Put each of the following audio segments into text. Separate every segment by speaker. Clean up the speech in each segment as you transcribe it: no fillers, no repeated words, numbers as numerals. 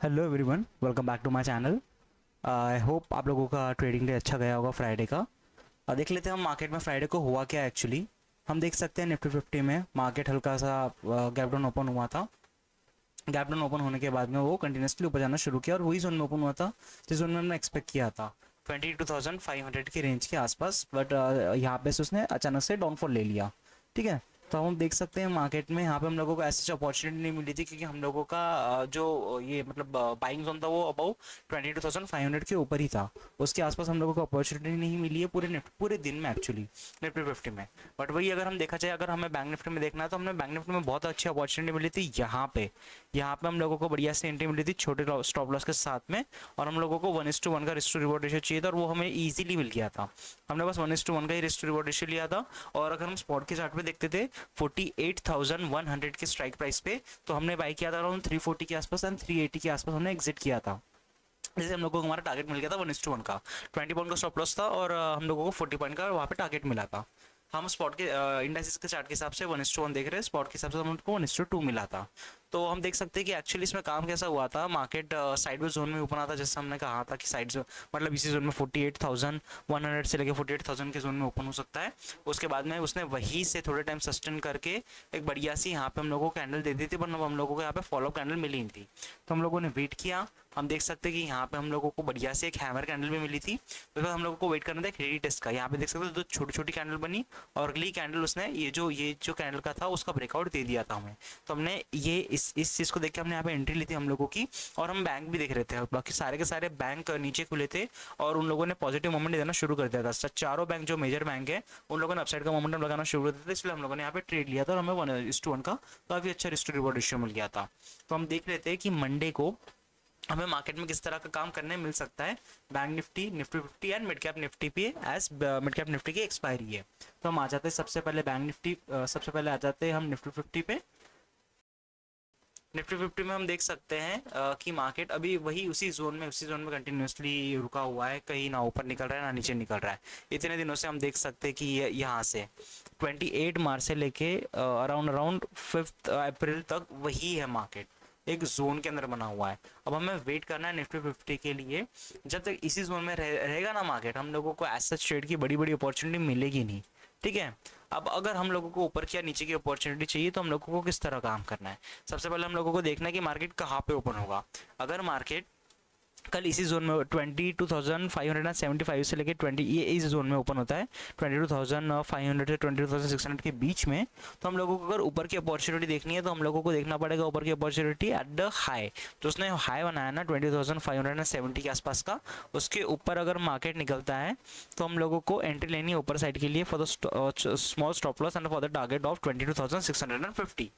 Speaker 1: Hello everyone, welcome back to my channel. I hope आप लोगों का ट्रेडिंग डे अच्छा गया होगा फ्राइडे का। देख लेते हैं हम मार्केट में फ्राइडे को हुआ क्या एक्चुअली। हम देख सकते हैं निफ्टी 50 में मार्केट हल्का सा गैप डाउन ओपन हुआ था। गैप डाउन ओपन होने के बाद में वो कंटिन्यूसली ऊपर जाना शुरू किया और वही जोन में ओपन हुआ था जिस जोन में हमने एक्सपेक्ट किया था 22,500 की रेंज के आसपास। बट यहाँ पे से उसने अचानक से डाउनफॉल ले लिया। ठीक है, तो हम देख सकते हैं मार्केट में यहाँ पे हम लोगों को ऐसी अपॉर्चुनिटी नहीं मिली थी क्योंकि हम लोगों का जो ये मतलब बाइंग जोन था वो अबाउ 22,500 के ऊपर ही था। उसके आसपास हम लोगों को अपॉर्चुनिटी नहीं मिली है पूरे दिन में एक्चुअली निफ्टी 50 में। बट वही अगर हम देखा जाए, अगर हमें बैंक निफ्टी में देखना है तो हमें बैंक निफ्टी में बहुत अच्छी अपॉर्चुनिटी मिली थी। यहाँ पे हम लोगों को बढ़िया से एंट्री मिली थी छोटे स्टॉप लॉस के साथ में। और हम लोगों को 1:1 का रिस्क टू रिवॉर्ड रेशियो चाहिए था और वो हमें ईजिली मिल गया था। हमने बस 1:1 का ही रिस्क टू रिवॉर्ड रेशियो लिया था। और अगर हम स्पॉट के चार्ट पे देखते थे 48,100 के स्ट्राइक प्राइस पे, तो हमने बाई किया था अराउंड 340 के आसपास एंड 380 के आसपास हमने एग्जिट किया था। जैसे हम लोगों को हमारा टारगेट मिल गया था 1:1 का। 20 पॉइंट का स्टॉप लॉस था और हम लोगों को 40 पॉइंट का वहाँ पे टारगेट मिला था। हम स्पॉट के इंडेक्सेस के चार्ट के हिसाब से 1:1 देख रहे हैं, स्पॉट के हिसाब से हमको 1:2 मिला था। तो हम देख सकते हैं कि एक्चुअली इसमें काम कैसा हुआ था। मार्केट साइडवेज जोन में ओपन आता, जैसे हमने कहा था कि साइड मतलब इसी जोन में 48,100 से लेकर 48,000 के जोन में ओपन हो सकता है। उसके बाद में उसने वहीं से थोड़े टाइम सस्टेन करके एक बढ़िया सी यहाँ पे हम लोगों को कैंडल दे दी थी, पर हम लोगों को यहाँ पे फॉलो कैंडल मिली नहीं थी। तो हम लोगों ने वेट किया। हम देख सकते हैं कि यहाँ पे हम लोगों को बढ़िया से एक हैमर कैंडल भी मिली थी। उसके बाद हम लोगों को वेट करना था एक रेडी टेस्ट का। यहाँ पे देख सकते हो दो छोटी छोटी कैंडल बनी और अगली कैंडल उसने ये जो कैंडल का था उसका ब्रेकआउट दे दिया था हमें। तो हमने ये इस चीज़ को देख के हमने यहाँ पे एंट्री ली थी हम लोगों की। और हम बैंक भी देख रहे थे, बाकी सारे के सारे बैंक नीचे खुले थे और उन लोगों ने पॉजिटिव मोमेंट देना शुरू कर दिया था। चारों बैंक जो मेजर बैंक है उन लोगों ने अपसाइड का मोमेंटम लगाना शुरू कर दिया था, इसलिए हम लोगों ने यहाँ पे ट्रेड लिया था और हमें 1:1 का काफ़ी अच्छा रिस्क टू रिवॉर्ड रेशियो मिल गया था। तो हम देख लेते हैं कि मंडे को हमें मार्केट में किस तरह का काम करने मिल सकता है। Bank Nifty, Nifty 50 and mid cap Nifty पे एज मिड कैप निफ्टी की एक्सपायरी है। तो हम आ जाते हैं सबसे पहले बैंक निफ्टी, सबसे पहले आ जाते हैं हम निफ्टी 50 पे। निफ्टी 50 में हम देख सकते हैं कि मार्केट अभी वही उसी जोन में कंटिन्यूसली रुका हुआ है, कहीं ना ऊपर निकल रहा है ना नीचे निकल रहा है। इतने दिनों से हम देख सकते हैं कि यहाँ से 28 मार्च से लेके अराउंड 5 अप्रैल तक वही है मार्केट, एक जोन के अंदर बना हुआ है। अब हमें वेट करना है निफ्टी 50 के लिए। जब तक इसी जोन में रहेगा ना मार्केट, हम लोगों को एज सच ट्रेड की बड़ी बड़ी अपॉर्चुनिटी मिलेगी नहीं। ठीक है, अब अगर हम लोगों को ऊपर की या नीचे की अपॉर्चुनिटी चाहिए तो हम लोगों को किस तरह काम करना है। सबसे पहले हम लोगों को देखना है कि मार्केट कहाँ पे ओपन होगा। अगर मार्केट कल इसी जोन में 22,575 से लेके 20 ये इस जोन में ओपन होता है 22,500 से 22,600 के बीच में, तो हम लोगों को अगर ऊपर की अपॉर्चुनिटी देखनी है तो हम लोगों को देखना पड़ेगा ऊपर की अपॉर्चुनिटी एट द हाई। तो उसने हाई बनाया ना 22,570 के आसपास का, उसके ऊपर अगर मार्केट निकलता है तो हम लोगों को एंट्री लेनी है ऊपर साइड के लिए for the small stop loss and for the target of 22,650।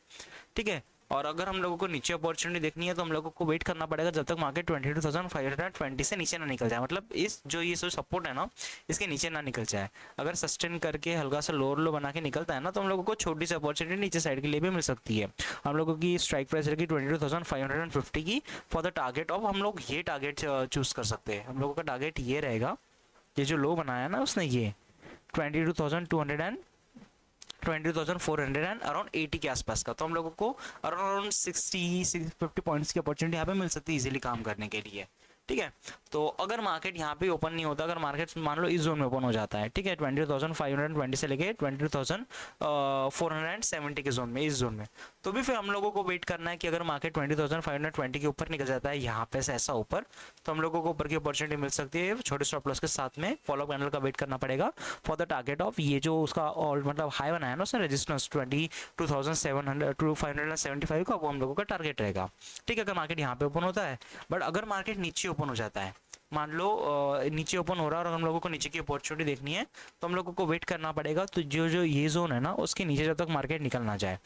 Speaker 1: ठीक है, और अगर हम लोगों को नीचे अपॉर्चुनिटी देखनी है तो हम लोगों को वेट करना पड़ेगा जब तक मार्केट 22,520 से नीचे ना निकल जाए, मतलब ये सपोर्ट है ना इसके नीचे ना निकल जाए। अगर सस्टेन करके हल्का सा लोअर लो बना के निकलता है ना तो हम लोगों को छोटी सी अपॉर्चुनिटी नीचे साइड के लिए भी मिल सकती है। हम लोगों की स्ट्राइक प्राइस रहेगी 22,550 की फॉर द टारगेट ऑफ, हम लोग ये टारगेट चूज कर सकते हैं। हम लोगों का टारगेट ये रहेगा, ये जो लो बनाया ना उसने ये 22,200 22,400 एंड अराउंड 80 के आसपास का, तो हम लोगों को अराउंड 50 पॉइंट्स की अपॉर्चुनिटी यहाँ पे मिल सकती है इजीली काम करने के लिए। ठीक है, तो अगर मार्केट यहाँ पे ओपन नहीं होता, अगर मार्केट मान लो इस जोन में ओपन हो जाता है, ठीक है 22,520 से लेके 22,470 के जोन में, इस जोन में, तो भी फिर हम लोगों को वेट करना है कि अगर मार्केट 20,520 के ऊपर निकल जाता है यहाँ पे से ऐसा ऊपर, तो हम लोगों को ऊपर की अपॉर्चुनिटी मिल सकती है छोटे स्टॉप लॉस के साथ में। फॉलो कैंडल का वेट करना पड़ेगा फॉर द टारगेट ऑफ ये जो उसका और मतलब हाई बनाया ना उसने रेजिस्टेंस 22,575 का, वो हम लोगों का टारगेट रहेगा। ठीक है, अगर मार्केट यहाँ पे ओपन होता है, बट अगर मार्केट नीचे ओपन हो जाता है, मान लो नीचे ओपन हो रहा है और हम लोगों को नीचे की अपॉर्चुनिटी देखनी है, तो हम लोगों को वेट करना पड़ेगा। तो जो ये जोन है ना उसके नीचे जब तक मार्केट निकल ना जाए,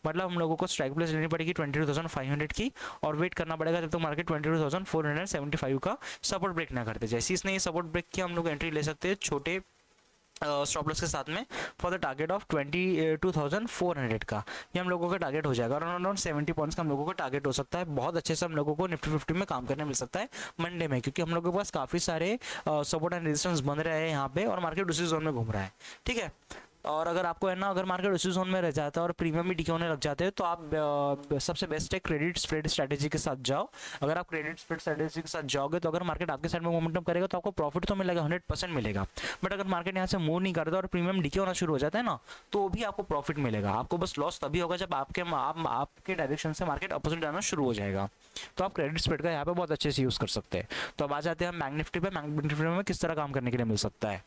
Speaker 1: मतलब हम लोगों को स्ट्राइक प्राइस लेनी पड़ेगी 22,500 की और वेट करना पड़ेगा जब तक मार्केट 22,475 का सपोर्ट ब्रेक ना करते। जैसे इसने ये सपोर्ट ब्रेक किया, हम लोग एंट्री ले सकते हैं छोटे स्टॉप लॉस के साथ में फॉर द टारगेट ऑफ 22,400 का। ये हम लोगों का टारगेट हो जाएगा और अराउंड 70 पॉइंट्स का हम लोगों को टारगेट हो सकता है। बहुत अच्छे से हम लोगों को निफ्टी 50 में काम करने मिल सकता है मंडे में, क्योंकि हम लोगों के पास काफ़ी सारे सपोर्ट एंड रेजिस्टेंस बन रहे हैं यहाँ पे और मार्केट उसी जोन में घूम रहा है। ठीक है, और अगर आपको है ना, अगर मार्केट उसी जोन में रह जाता है और प्रीमियम भी डिके होने लग जाते हैं, तो आप सबसे बेस्ट है क्रेडिट स्प्रेड स्ट्रैटेजी के साथ जाओ। अगर आप क्रेडिट स्प्रेड स्ट्रैटेजी के साथ जाओगे तो अगर मार्केट आपके साइड में मोमेंटम करेगा तो आपको प्रॉफिट तो मिलेगा, 100% मिलेगा। बट अगर मार्केट यहाँ से मूव नहीं करता और प्रीमियम डिके होना शुरू हो जाता है ना, तो भी आपको प्रॉफिट मिलेगा। आपको बस लॉस तभी होगा जब आपके डायरेक्शन से मार्केट अपोजिट जाना शुरू हो जाएगा। तो आप क्रेडिट स्प्रेड का यहाँ पे बहुत अच्छे से यूज़ कर सकते हैं। तो अब आ जाते हैं हम बैंक निफ्टी पे। बैंक निफ्टी में किस तरह काम करने के लिए मिल सकता है।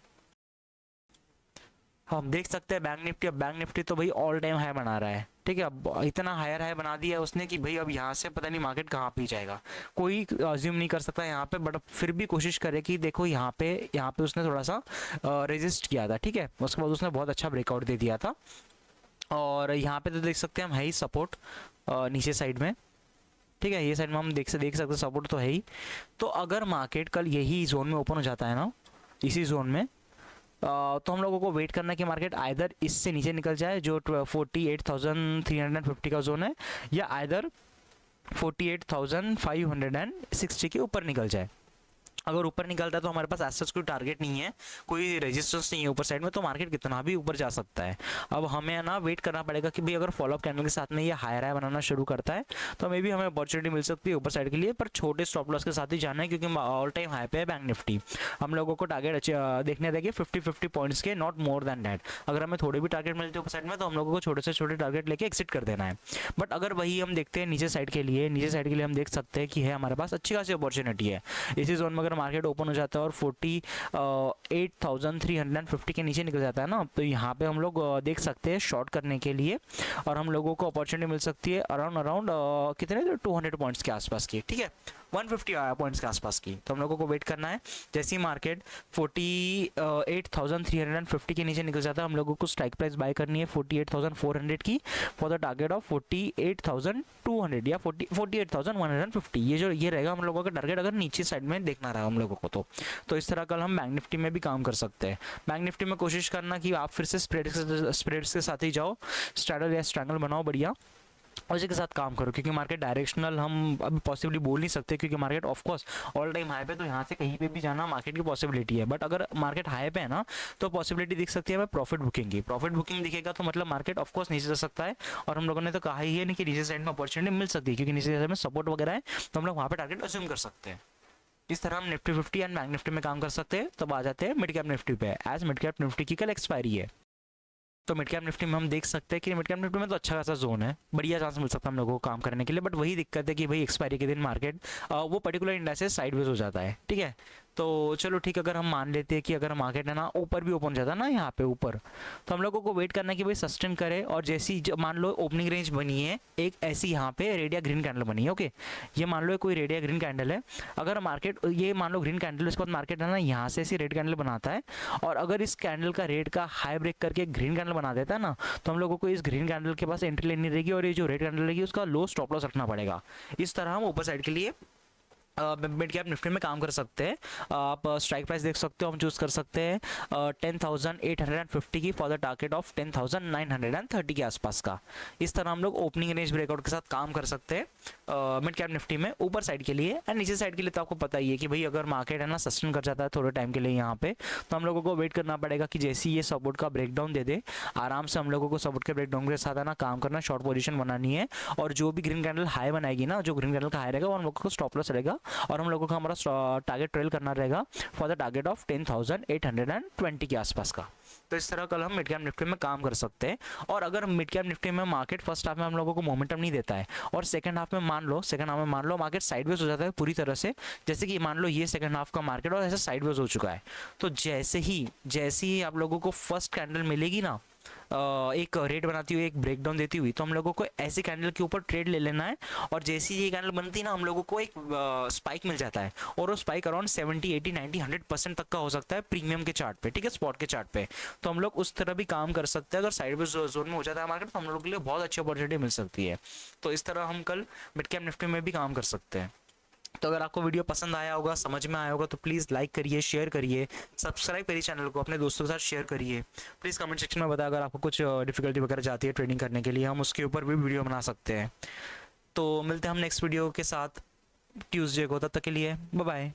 Speaker 1: हम देख सकते हैं बैंक निफ्टी, अब बैंक निफ्टी तो भाई ऑल टाइम हाई बना रहा है, ठीक है। अब इतना हायर हाई बना दिया है उसने कि भाई अब यहाँ से पता नहीं मार्केट कहाँ पे जाएगा, कोई अज्यूम नहीं कर सकता यहाँ पे। बट फिर भी कोशिश करे कि देखो यहाँ पे उसने थोड़ा सा रेजिस्ट किया था, ठीक है। उसके बाद उसने बहुत अच्छा ब्रेकआउट दे दिया था। और यहाँ पे तो देख सकते हैं हम, है ही सपोर्ट नीचे साइड में, ठीक है। ये साइड में हम देख सकते हैं सपोर्ट तो है ही। तो अगर मार्केट कल यही जोन में ओपन हो जाता है ना, इसी जोन में, तो हम लोगों को वेट करना है कि मार्केट आइदर इससे नीचे निकल जाए जो 48,350 का जोन है, या आइदर 48,560 के ऊपर निकल जाए। अगर ऊपर निकलता है तो हमारे पास ऐसा कोई टारगेट नहीं है, कोई रेजिस्टेंस नहीं है ऊपर साइड में, तो मार्केट कितना भी ऊपर जा सकता है। अब हमें ना वेट करना पड़ेगा कि भाई अगर फॉलोअप कैंडल के साथ में ये हायर हाई बनाना शुरू करता है तो मे भी हमें अपॉर्चुनिटी मिल सकती है ऊपर साइड के लिए, पर छोटे स्टॉप लॉस के साथ ही जाना है, क्योंकि ऑल टाइम हाई पे है बैंक निफ्टी। हम लोगों को टारगेट देखने देंगे 50-50 पॉइंट्स के, नॉट मोर देन दैट। अगर हमें थोड़े भी टारगेट मिलते हैं ऊपर साइड में तो हम लोगों को छोटे से छोटे टारगेट लेके एक्सिट कर देना है। बट अगर वही हम देखते हैं नीचे साइड के लिए, हम देख सकते हैं कि है हमारे पास अच्छी खासी अपॉर्चुनिटी है। इसी जोन में अगर मार्केट ओपन हो जाता है और 48,350 के नीचे निकल जाता है ना, तो यहाँ पे हम लोग देख सकते हैं शॉर्ट करने के लिए, और हम लोगों को अपॉर्चुनिटी मिल सकती है अराउंड कितने 200 पॉइंट्स के आसपास की, ठीक है, 150 पॉइंट्स के आसपास की। तो हम लोगों को वेट करना है, जैसे ही मार्केट 48,350 के नीचे निकल जाता है हम लोगों को स्ट्राइक प्राइस बाय करनी है 48,400 की, फॉर द टारगेट ऑफ 48,200 या 48,150। ये रहेगा हम लोगों का टारगेट, अगर नीचे साइड में देखना रहा हम लोगों को तो इस तरह कल हम बैंक निफ्टी में भी काम कर सकते हैं। बैंक निफ्टी में कोशिश करना कि आप फिर से स्प्रेड्स के साथ ही जाओ, स्ट्रैडल या स्ट्रैंगल बनाओ बढ़िया, और इसी के साथ काम करो, क्योंकि मार्केट डायरेक्शनल हम अभी पॉसिबली बोल नहीं सकते, क्योंकि market of course all time high पे, तो यहाँ से कहीं पे भी जाना मार्केट की पॉसिबिलिटी है। बट अगर मार्केट हाई पे है ना, तो पॉसिबिलिटी दिख सकती है हमें प्रॉफिट बुकिंग की। प्रॉफिट बुकिंग दिखेगा तो मतलब मार्केट ऑफ कोर्स नीचे जा सकता है, और हम लोगों ने तो कहा ही है नहीं कि नीचे साइड में अपॉर्चुनिटी मिल सकती है, क्योंकि नीचे साइड में सपोर्ट वगैरह है, तो हम लोग वहाँ पे टारगेट अज्यूम कर सकते हैं। इस तरह हम निफ्टी 50 एंड बैंक निफ्टी में काम कर सकते हैं। तब आ जाते हैं मिड कैप निफ्टी पे। एज मिड कैप निफ्टी की कल एक्सपायरी है, तो मिड कैप निफ्टी में हम देख सकते हैं कि मिड कैप निफ्टी में तो अच्छा खासा जोन है, बढ़िया चांस मिल सकता है हम लोगों को काम करने के लिए। बट वही दिक्कत है कि भाई एक्सपायरी के दिन मार्केट वो पर्टिकुलर इंडेक्स साइडवेज हो जाता है, ठीक है। तो चलो ठीक, अगर हम मान लेते हैं कि अगर मार्केट है ना ऊपर भी ओपन हो जाता है ना यहाँ पे ऊपर, तो हम लोगों को वेट करना है कि भाई सस्टेन करे, और जैसी मान लो ओपनिंग रेंज बनी है एक ऐसी, यहाँ पे रेडिया ग्रीन कैंडल बनी है, ओके, ये मान लो कोई रेडिया ग्रीन कैंडल है। अगर मार्केट ये मान लो ग्रीन कैंडल, उसके बाद मार्केट है ना यहाँ से ऐसी रेड कैंडल बनाता है, और अगर इस कैंडल का रेड का हाई ब्रेक करके ग्रीन कैंडल बना देता है ना, तो हम लोगों को इस ग्रीन कैंडल के पास एंट्री लेनी रहेगी, और ये जो रेड कैंडल रहेगी उसका लो स्टॉप लॉस रखना पड़ेगा। इस तरह हम ऊपर साइड के लिए मिड कैप निफ्टी में काम कर सकते हैं। आप स्ट्राइक प्राइस देख सकते हो, हम चूज़ कर सकते हैं 10,850 की, फॉर द टारगेट ऑफ 10,930 के आसपास का। इस तरह हम लोग ओपनिंग रेंज ब्रेकआउट के साथ काम कर सकते हैं मिड कैप निफ्टी में ऊपर साइड के लिए। एंड नीचे साइड के लिए तो आपको पता ही है कि भाई अगर मार्केट है ना सस्टेन कर जाता है थोड़े टाइम के लिए यहाँ पे, तो हम लोगों को वेट करना पड़ेगा कि जैसे ये सपोर्ट का ब्रेकडाउन दे दे, आराम से हम लोगों को सपोर्ट के ब्रेकडाउन के साथ है ना काम करना, शॉर्ट पोजीशन बनानी है, और जो भी ग्रीन कैंडल हाई बनाएगी ना, जो ग्रीन कैंडल का हाई रहेगा वो हम लोगों को स्टॉप लॉस रहेगा, और हम लोगों का हमारा टारगेट ट्रेल करना रहेगा फॉर द टारगेट ऑफ 10,820 के आसपास का। तो इस तरह कल हम मिड कैप निफ्टी में काम कर सकते हैं। और अगर मिड कैप निफ्टी में मार्केट फर्स्ट हाफ में हम लोगों को मोमेंटम नहीं देता है, और सेकंड हाफ में मान लो मार्केट साइडवेज हो जाता है पूरी तरह से, जैसे कि मान लो ये सेकंड हाफ का मार्केट और ऐसा साइडवेज हो चुका है, तो जैसे ही आप लोगों को फर्स्ट कैंडल मिलेगी ना, एक रेट बनाती हुई, एक ब्रेकडाउन देती हुई, तो हम लोगों को ऐसी कैंडल के ऊपर ट्रेड ले लेना है, और जैसी ये कैंडल बनती है ना, हम लोगों को एक स्पाइक मिल जाता है, और वो स्पाइक अराउंड 70, 80, 90, 100% तक का हो सकता है प्रीमियम के चार्ट पे, ठीक है, स्पॉट के चार्ट पे। तो हम लोग उस तरह भी काम कर सकते हैं। अगर साइडवेज जोन में हो जाता है मार्केट, तो हम लोग के लिए बहुत अच्छी अपॉर्चुनिटी मिल सकती है। तो इस तरह हम कल मिड कैप निफ्टी में भी काम कर सकते हैं। तो अगर आपको वीडियो पसंद आया होगा, समझ में आया होगा, तो प्लीज़ लाइक करिए, शेयर करिए, सब्सक्राइब करिए चैनल को, अपने दोस्तों के साथ शेयर करिए। प्लीज़ कमेंट सेक्शन में बताएं अगर आपको कुछ डिफिकल्टी वगैरह जाती है ट्रेडिंग करने के लिए, हम उसके ऊपर भी वीडियो बना सकते हैं। तो मिलते हैं हम नेक्स्ट वीडियो के साथ ट्यूसडे को, तब तक के लिए बाय बाय।